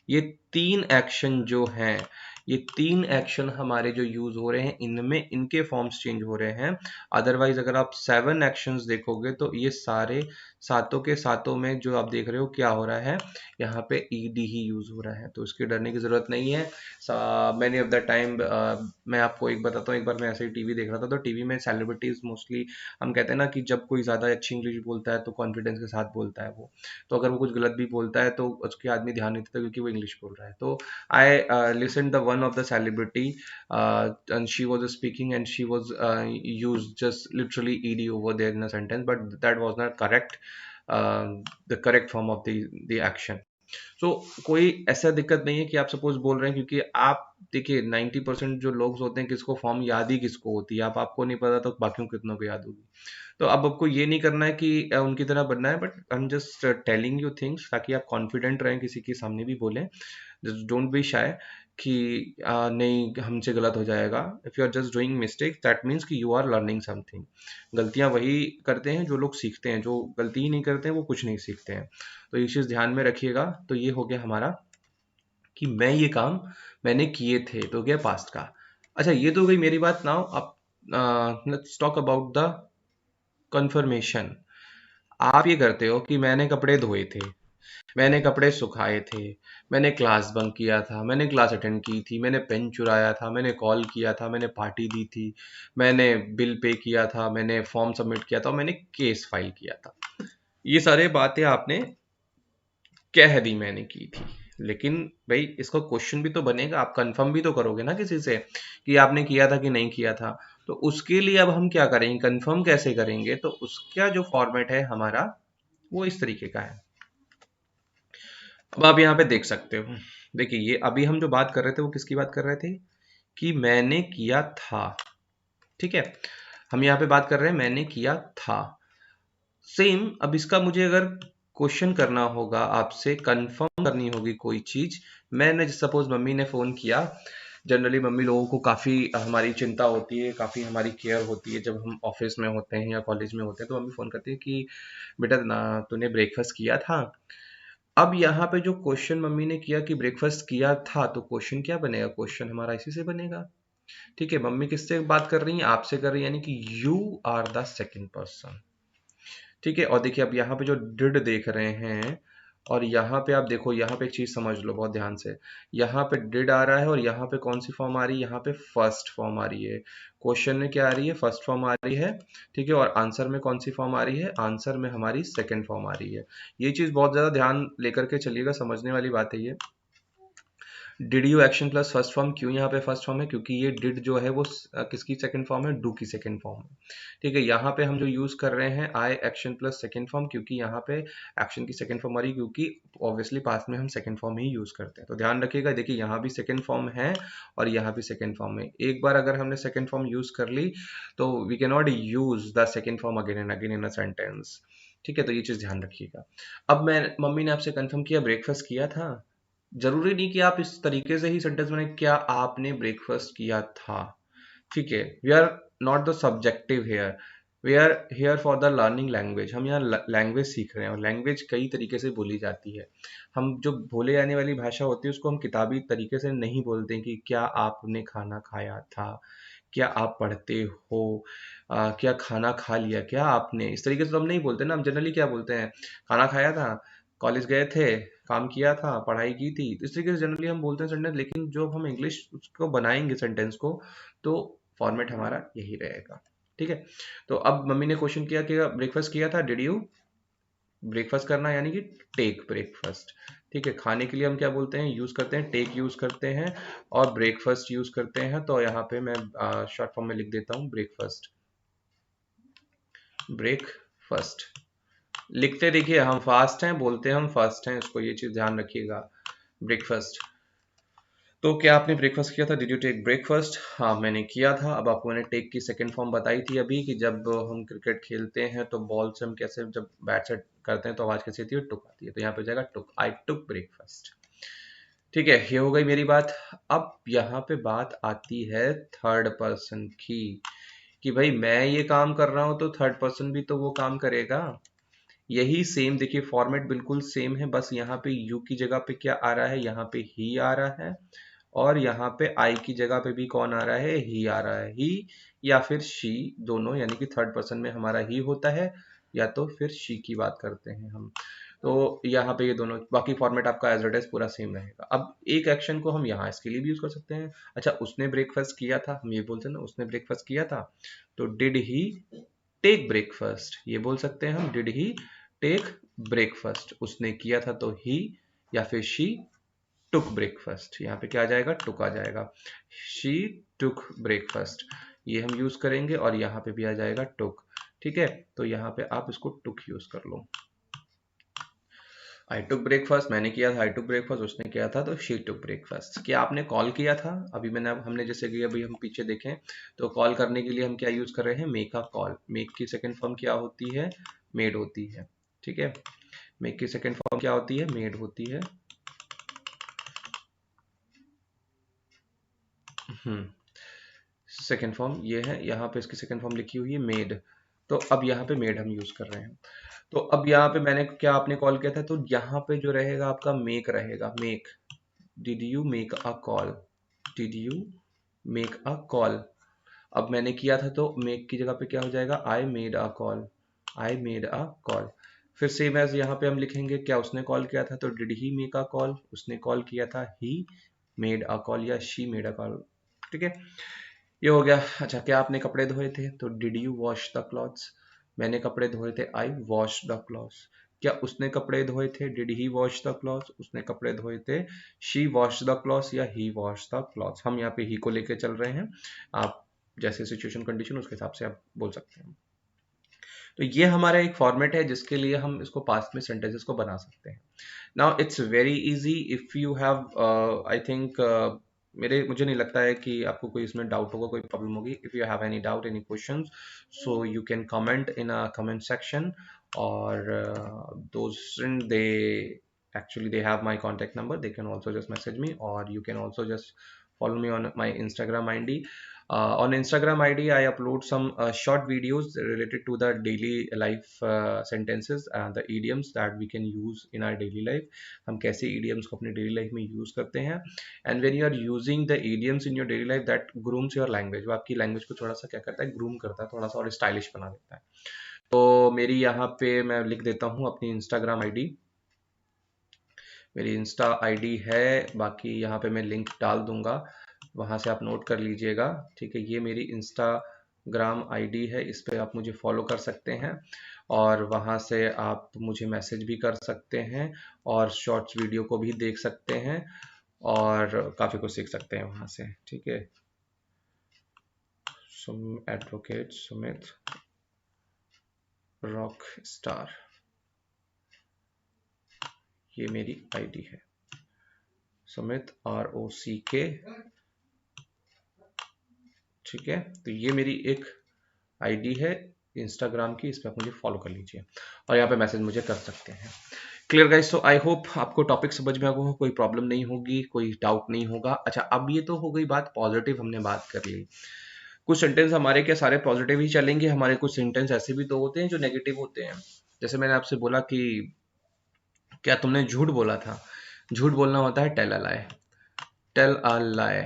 ये 3 एक्शन जो हैं, ये 3 एक्शन हमारे जो यूज हो रहे हैं, इनमें इनके फॉर्म्स चेंज हो रहे हैं। अदरवाइज अगर आप 7 एक्शंस देखोगे तो ये सारे सातों के सातों में जो आप देख रहे हो क्या हो रहा है, यहाँ पे ईडी ही यूज हो रहा है, तो इसके डरने की जरूरत नहीं है। मैनी ऑफ द टाइम, मैं आपको एक बताता हूँ, एक बार मैं ऐसे ही टीवी देख रहा था, तो टीवी में सेलिब्रिटीज मोस्टली, हम कहते हैं ना कि जब कोई ज़्यादा अच्छी इंग्लिश बोलता है तो कॉन्फिडेंस के साथ बोलता है वो, तो अगर वो कुछ गलत भी बोलता है तो उसके आदमी ध्यान नहीं देता क्योंकि वो इंग्लिश बोल रहा है। तो I listen the one of the celebrity, and she was speaking and she was used just literally ed over there in a sentence, but that was not correct, uh, the correct form of the action। सो कोई ऐसा दिक्कत नहीं है कि आप suppose बोल रहे हैं, क्योंकि आप देखिए 90% जो लोग होते हैं, किसको फॉर्म याद ही किसको होती है, आप आपको नहीं पता तो बाकियों को कितनों को याद होगी। तो अब आपको ये नहीं करना है कि उनकी तरह बनना है, but I am just telling you things ताकि आप कॉन्फिडेंट रहें, किसी के सामने भी बोलें, जस्ट डोंट बी शाय कि नहीं हमसे गलत हो जाएगा। If you are just doing mistake, that means कि यू आर लर्निंग समथिंग। गलतियां वही करते हैं जो लोग सीखते हैं, जो गलती ही नहीं करते हैं वो कुछ नहीं सीखते हैं। तो ये चीज़ ध्यान में रखिएगा। तो ये हो गया हमारा कि मैं ये काम मैंने किए थे, तो हो गया पास्ट का। अच्छा, ये तो हो गई मेरी बात। नाउ अब let's talk about the confirmation. आप ये करते हो कि मैंने कपड़े धोए थे, मैंने कपड़े सुखाए थे, मैंने क्लास बंक किया था, मैंने क्लास अटेंड की थी, मैंने पेन चुराया था, मैंने कॉल किया था, मैंने पार्टी दी थी, मैंने बिल पे किया था, मैंने फॉर्म सबमिट किया था, और मैंने केस फाइल किया था। ये सारे बातें आपने कह दी मैंने की थी, लेकिन भाई इसका क्वेश्चन भी तो बनेगा, आप कंफर्म भी तो करोगे ना किसी से कि आपने किया था कि नहीं किया था। तो उसके लिए अब हम क्या करेंगे, कंफर्म कैसे करेंगे, तो उसका जो फॉर्मेट है हमारा वो इस तरीके का है। अब आप यहाँ पे देख सकते हो, देखिए ये अभी हम जो बात कर रहे थे वो किसकी बात कर रहे थे, कि मैंने किया था। ठीक है। हम यहाँ पे बात कर रहे हैं मैंने किया था। सेम अब इसका मुझे अगर क्वेश्चन करना होगा, आपसे कंफर्म करनी होगी कोई चीज। मैंने सपोज मम्मी ने फोन किया, जनरली मम्मी लोगों को काफी हमारी चिंता होती है, काफी हमारी केयर होती है, जब हम ऑफिस में होते हैं या कॉलेज में होते हैं तो मम्मी फोन करती है कि बेटा ना तूने ब्रेकफास्ट किया था। अब यहाँ पे जो क्वेश्चन मम्मी ने किया कि ब्रेकफास्ट किया था, तो क्वेश्चन क्या बनेगा, क्वेश्चन हमारा इसी से बनेगा। ठीक है, मम्मी किससे बात कर रही हैं? आपसे कर रही है, यानी कि you are the second person. ठीक है, और देखिए अब यहाँ पे जो डिड देख रहे हैं, और यहाँ पे आप देखो, यहाँ पे एक चीज समझ लो बहुत ध्यान से। यहाँ पे डिड आ रहा है और यहाँ पे कौन सी फॉर्म आ रही है? यहाँ पे फर्स्ट फॉर्म आ रही है। क्वेश्चन में क्या आ रही है? फर्स्ट फॉर्म आ रही है। ठीक है, और आंसर में कौन सी फॉर्म आ रही है? आंसर में हमारी सेकंड फॉर्म आ रही है। ये चीज बहुत ज्यादा ध्यान लेकर के चलिएगा, समझने वाली बात है ये। Did you action plus first form, क्यों यहाँ पे फर्स्ट फॉर्म है? क्योंकि ये डिड जो है वो किसकी सेकंड फॉर्म है? डू की सेकंड फॉर्म है। ठीक है, यहाँ पे हम जो यूज कर रहे हैं आई एक्शन प्लस सेकंड फॉर्म, क्योंकि यहाँ पे एक्शन की सेकंड फॉर्म आ रही है, क्योंकि ऑब्वियसली पास्ट में हम सेकंड फॉर्म ही यूज करते हैं। तो ध्यान रखिएगा, देखिए यहाँ भी सेकंड फॉर्म है और यहाँ भी सेकंड फॉर्म है। एक बार अगर हमने सेकंड फॉर्म यूज कर ली तो we can not use the second form again and again in a sentence. ठीक है, तो ये चीज ध्यान रखिएगा। अब मैं मम्मी ने आपसे कंफर्म किया ब्रेकफास्ट किया था। जरूरी नहीं कि आप इस तरीके से ही सेंटेंस बने, क्या आपने ब्रेकफास्ट किया था। ठीक है, we are not the subjective here, we are here for the learning language. हम यहाँ लैंग्वेज सीख रहे हैं और लैंग्वेज कई तरीके से बोली जाती है। हम जो बोले जाने वाली भाषा होती है उसको हम किताबी तरीके से नहीं बोलते हैं कि क्या आपने खाना खाया था, क्या आप पढ़ते हो, क्या खाना खा लिया क्या आपने, इस तरीके से तो हम नहीं बोलते ना। हम जनरली क्या बोलते हैं? खाना खाया था, कॉलेज गए थे, काम किया था, पढ़ाई की थी, इस तरीके से जनरली हम बोलते हैं सेंटेंस। लेकिन जो हम इंग्लिश उसको बनाएंगे सेंटेंस को, तो फॉर्मेट हमारा यही रहेगा। ठीक है, तो अब मम्मी ने क्वेश्चन किया कि ब्रेकफास्ट किया था, डिड यू? ब्रेकफास्ट करना यानी कि टेक ब्रेकफास्ट। ठीक है, खाने के लिए हम क्या बोलते हैं? यूज करते हैं टेक, यूज करते हैं, और ब्रेकफास्ट यूज करते हैं। तो यहाँ पे मैं शॉर्ट फॉर्म में लिख देता हूँ ब्रेकफास्ट। ब्रेकफास्ट लिखते देखिए, हम फास्ट हैं, बोलते हैं हम फास्ट हैं, इसको ये चीज ध्यान रखिएगा। ब्रेकफास्ट। तो क्या आपने ब्रेकफास्ट किया था? Did you take breakfast? हाँ, मैंने किया था। अब आपको मैंने टेक की सेकंड फॉर्म बताई थी अभी, कि जब हम क्रिकेट खेलते हैं तो बॉल से हम कैसे, जब बैट से करते हैं तो आवाज कैसी आती है? टुक आती है। तो यहाँ पे हो जाएगा टुक, आई टुक ब्रेकफास्ट। ठीक है, ये हो गई मेरी बात। अब यहाँ पे बात आती है थर्ड पर्सन की, कि भाई मैं ये काम कर रहा हूं तो थर्ड पर्सन भी तो वो काम करेगा। यही सेम देखिए, फॉर्मेट बिल्कुल सेम है, बस यहाँ पे यू की जगह पे क्या आ रहा है? यहाँ पे ही आ रहा है, और यहाँ पे आई की जगह पे भी कौन आ रहा है? ही आ रहा है। ही या फिर शी, दोनों, यानी कि थर्ड पर्सन में हमारा ही होता है या तो फिर शी की बात करते हैं हम। तो यहाँ पे ये दोनों, बाकी फॉर्मेट आपका एज इट इज पूरा सेम रहेगा। अब एक एक्शन को हम यहाँ इसके लिए भी यूज कर सकते हैं। अच्छा, उसने ब्रेकफास्ट किया था, हम ये बोलते हैं ना, उसने ब्रेकफास्ट किया था, तो डिड ही टेक ब्रेकफास्ट, ये बोल सकते हैं हम, डिड ही टेक ब्रेकफास्ट। उसने किया था तो ही, या फिर शी टुक ब्रेकफास्ट। यहाँ पे क्या आ जाएगा? टुक आ जाएगा। शी टुक ब्रेकफास्ट, ये हम यूज करेंगे, और यहाँ पे भी आ जाएगा टुक। ठीक है, तो यहाँ पे आप इसको टुक यूज कर लो। आई टुक ब्रेकफास्ट, मैंने किया था आई टुक ब्रेकफास्ट, उसने किया था तो शी टुक ब्रेकफास्ट। क्या आपने कॉल किया था? अभी हमने जैसे कि अभी हम पीछे देखें तो कॉल करने के लिए हम क्या यूज कर रहे हैं? Make a call. मेक की सेकंड फॉर्म क्या होती है? मेड होती है। ठीक है, मेक की सेकंड फॉर्म क्या होती है? मेड होती है। हम्म, सेकेंड फॉर्म ये है, यहाँ पे इसकी सेकेंड फॉर्म लिखी हुई है मेड। तो अब यहाँ पे मेड हम यूज कर रहे हैं। तो अब यहाँ पे मैंने क्या, आपने कॉल किया था, तो यहाँ पे जो रहेगा आपका मेक रहेगा। Make, did you make a call? Did you make a call? अब मैंने किया था तो मेक की जगह पे क्या हो जाएगा? आई made a call. I made a call. फिर सेम एज यहाँ पे हम लिखेंगे, क्या उसने कॉल किया था, तो did he make a call? उसने कॉल किया था, ही मेड अ कॉल या शी मेड अ कॉल। ठीक है, ये हो गया। अच्छा, क्या आपने कपड़े धोए थे? तो did you wash the clothes? मैंने कपड़े धोए थे, आई वॉश द क्लॉथ्स। क्या उसने कपड़े धोए थे? Did he wash the clothes? उसने कपड़े धोए थे, शी वॉश द क्लॉथ्स या ही वॉश द क्लॉथ्स। हम यहाँ पे ही को लेके चल रहे हैं, आप जैसे सिचुएशन कंडीशन उसके हिसाब से आप बोल सकते हैं। तो ये हमारा एक फॉर्मेट है जिसके लिए हम इसको पास्ट में सेंटेंसेस को बना सकते हैं। Now it's very easy if you have, I think, मुझे नहीं लगता है कि आपको कोई इसमें डाउट होगा, कोई प्रॉब्लम होगी। If you have any doubt, any questions, so you can comment in a comment section, और दोस्त दे actually they have my contact number, they can also just message me, or you can also just follow me on my Instagram ID. On Instagram ID, I upload some short videos related to the daily life sentences, the idioms that we can use in our daily life. हम कैसे idioms को अपने daily life में use करते हैं. And when you are using the idioms in your daily life, that grooms your language. वो आपकी language को थोड़ा सा क्या करता है, groom करता है, थोड़ा सा और stylish बना देता है. तो मेरी यहाँ पे मैं लिख देता हूँ अपनी Instagram ID. मेरी इंस्टा आईडी है, बाकी यहाँ पे मैं लिंक डाल दूंगा, वहाँ से आप नोट कर लीजिएगा. ठीक है, ये मेरी इंस्टाग्राम आईडी है, इस पे आप मुझे फॉलो कर सकते हैं और वहाँ से आप मुझे मैसेज भी कर सकते हैं और शॉर्ट्स वीडियो को भी देख सकते हैं और काफ़ी कुछ सीख सकते हैं वहाँ से. ठीक है, एडवोकेट सुमित रॉक स्टार, ये मेरी आईडी है, सुमित ROCK. ठीक है, तो ये मेरी एक आईडी है इंस्टाग्राम की, इस पर आप मुझे फॉलो कर लीजिए और यहाँ पे मैसेज मुझे कर सकते हैं. क्लियर गाइस, तो आई होप आपको टॉपिक समझ में आ गया, कोई प्रॉब्लम नहीं होगी, कोई डाउट नहीं होगा. अच्छा, अब ये तो हो गई बात पॉजिटिव, हमने बात कर ली. कुछ सेंटेंस हमारे क्या सारे पॉजिटिव ही चलेंगे, हमारे कुछ सेंटेंस ऐसे भी तो होते हैं जो नेगेटिव होते हैं. जैसे मैंने आपसे बोला कि क्या तुमने झूठ बोला था. झूठ बोलना होता है tell a lie. Tell a lie,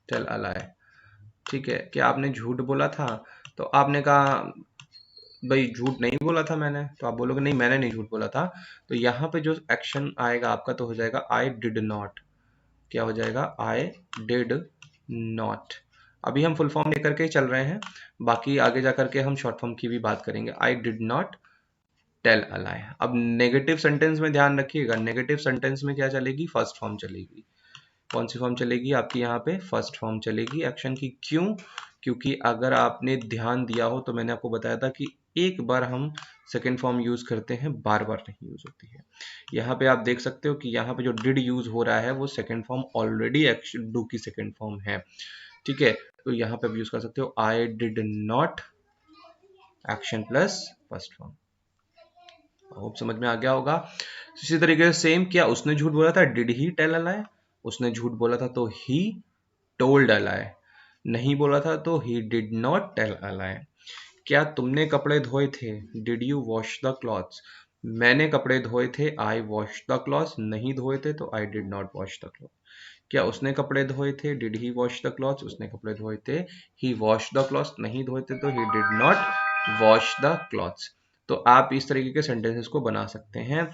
tell a lie. ठीक है, क्या आपने झूठ बोला था, तो आपने कहा भाई झूठ नहीं बोला था मैंने, तो आप बोलोगे नहीं मैंने नहीं झूठ बोला था. तो यहाँ पे जो एक्शन आएगा आपका तो हो जाएगा आई डिड नॉट. क्या हो जाएगा, आई डिड नॉट. अभी हम फुल फॉर्म लेकर के ही चल रहे हैं, बाकी आगे जा करके हम शॉर्ट फॉर्म की भी बात करेंगे. I did not tell a lie. अब नेगेटिव सेंटेंस में ध्यान रखिएगा, नेगेटिव सेंटेंस में क्या चलेगी, फर्स्ट फॉर्म चलेगी. कौन सी फॉर्म चलेगी आपकी यहाँ पे, फर्स्ट फॉर्म चलेगी एक्शन की. क्यों, क्योंकि अगर आपने ध्यान दिया हो तो मैंने आपको बताया था कि एक बार हम सेकेंड फॉर्म यूज करते हैं, बार बार नहीं यूज होती है. यहाँ पे आप देख सकते हो कि यहाँ पे जो डिड यूज हो रहा है वो सेकेंड फॉर्म ऑलरेडी डू की सेकेंड फॉर्म है. ठीक है, तो यहाँ पे आप यूज कर सकते हो आई did not action plus first form. Hope समझ में आ गया होगा. इसी तरीके से सेम, क्या उसने झूठ बोला था, डिड ही टेल अ लाई. उसने झूठ बोला था तो ही टोल्ड अ लाई. नहीं बोला था तो he did not tell a lie. क्या तुमने कपड़े धोए थे, did you wash the clothes. मैंने कपड़े धोए थे, आई वॉश द क्लॉथ्स. नहीं धोए थे तो आई did not wash the cloth. क्या उसने कपड़े धोए थे, did he wash the clothes. उसने कपड़े धोए थे, ही वॉश द क्लॉथ्स. नहीं धोए थे तो he did not wash the clothes. तो आप इस तरीके के सेंटेंसेस को बना सकते हैं.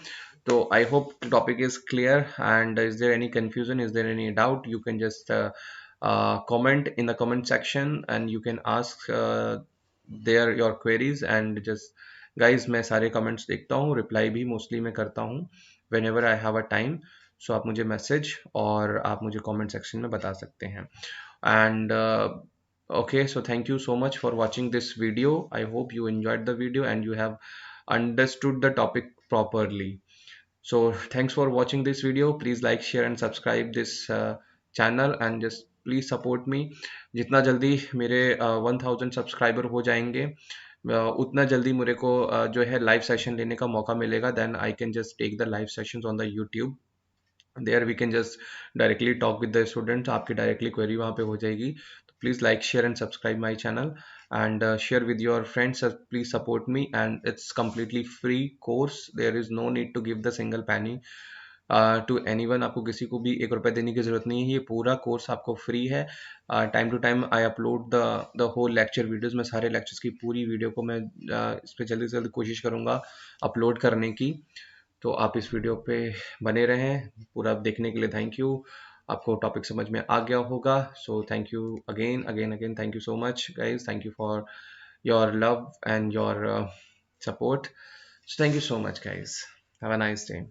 तो I hope topic is clear. And is there any confusion, is there any doubt, you can just comment in the comment section and you can ask there your queries. and just guys, मैं सारे comments देखता हूँ, reply भी mostly मैं करता हूँ whenever I have a time. so आप मुझे message और आप मुझे comment section में बता सकते हैं. and okay, so thank you so much for watching this video. I hope you enjoyed the video and you have understood the topic properly. So thanks for watching this video. Please like, share and subscribe this channel and just please support me. जितना जल्दी मेरे 1000 subscriber हो जाएंगे, उतना जल्दी मेरे को जो है लाइव सेशन लेने का मौका मिलेगा. Then I can just take the live sessions on the YouTube. There we can just directly talk with the students. आपकी डायरेक्टली क्वेरी वहाँ पे हो जाएगी. तो please like, share and subscribe my channel and share with your friends. Please support me and it's completely free course. There is no need to give the single penny to anyone. आपको किसी को भी 1 रुपए देने की जरूरत नहीं है, ये पूरा कोर्स आपको फ्री है. Time to time I upload the whole lecture videos. मैं सारे लेक्चर्स की पूरी वीडियो को मैं इस पर जल्दी से जल्दी कोशिश करूँगा अपलोड करने की. तो आप इस वीडियो पे बने रहें. पूरा देखने के लिए थैंक यू. आपको टॉपिक समझ में आ गया होगा. So thank you again again again. Thank you so much guys. Thank you for your love and your support. So thank you so much guys. Have a nice day.